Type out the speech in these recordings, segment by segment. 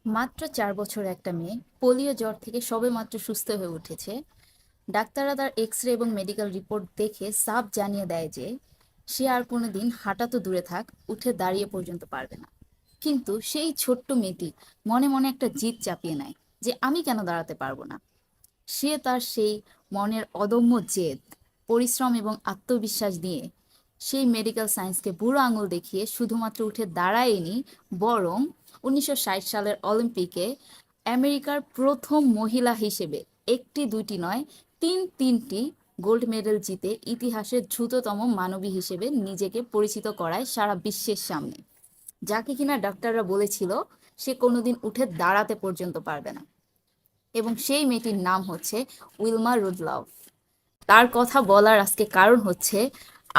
মাত্র 4 বছর একটা মেয়ে পোলিও জ্বর থেকে সবেমাত্র সুস্থ হয়ে উঠেছে। ডাক্তাররা তার এক্স-রে এবং মেডিকেল রিপোর্ট দেখে সাফ জানিয়ে দেয় যে সে আর কোনোদিন হাঁটা তো দূরে থাক, উঠে দাঁড়িয়ে পর্যন্ত পারবে না। কিন্তু সেই ছোট্ট মেয়েটি মনে মনে একটা জিদ চাপিয়ে নেয় যে আমি কেন দাঁড়াতে পারবো না। সে তার সেই মনের অদম্য জেদ, পরিশ্রম এবং আত্মবিশ্বাস দিয়ে সেই মেডিকেল সায়েন্সকে বুড়ো আঙুল দেখিয়ে শুধুমাত্র উঠে দাঁড়ায়নি, বরং 1960 সালের অলিম্পিকে আমেরিকার প্রথম মহিলা হিসেবে একটি দুইটি নয়, তিনটি গোল্ড মেডেল জিতে ইতিহাসের দ্রুততম মানবী হিসেবে নিজেকে পরিচিত করায় সারা বিশ্বের সামনে। যাকে কিনা ডাক্তাররা বলেছিল সে কোনোদিন উঠে দাঁড়াতে পর্যন্ত পারবে না। এবং সেই মেয়েটির নাম হচ্ছে উইলমা রুডলফ। তার কথা বলার আজকে কারণ হচ্ছে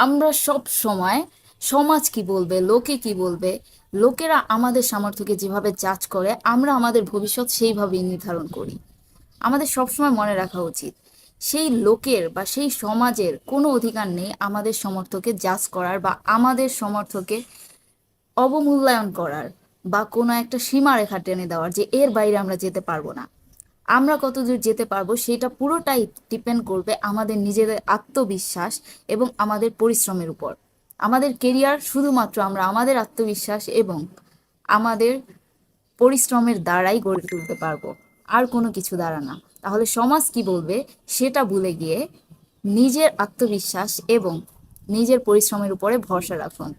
আমরা সব সময় সমাজ কি বলবে, লোকে কি বলবে, লোকেরা আমাদের সামর্থ্যকে যেভাবে জাজ করে আমরা আমাদের ভবিষ্যৎ সেইভাবেই নির্ধারণ করি। আমাদের সবসময় মনে রাখা উচিত সেই লোকের বা সেই সমাজের কোনো অধিকার নেই আমাদের সমর্থকে জাজ করার বা আমাদের সমর্থকে অবমূল্যায়ন করার বা কোনো একটা সীমারেখা টেনে দেওয়ার যে এর বাইরে আমরা যেতে পারবো না। আমরা কতদূর যেতে পারবো সেটা পুরোটাই ডিপেন্ড করবে আমাদের নিজেদের আত্মবিশ্বাস এবং আমাদের পরিশ্রমের উপর। আমাদের কেরিয়ার শুধুমাত্র আমরা আমাদের আত্মবিশ্বাস এবং আমাদের পরিশ্রমের দ্বারাই গড়ে তুলতে পারবো, আর কোনো কিছু দ্বারা না। তাহলে সমাজ কি বলবে সেটা ভুলে গিয়ে নিজের আত্মবিশ্বাস এবং নিজের পরিশ্রমের উপরে ভরসা রাখুন।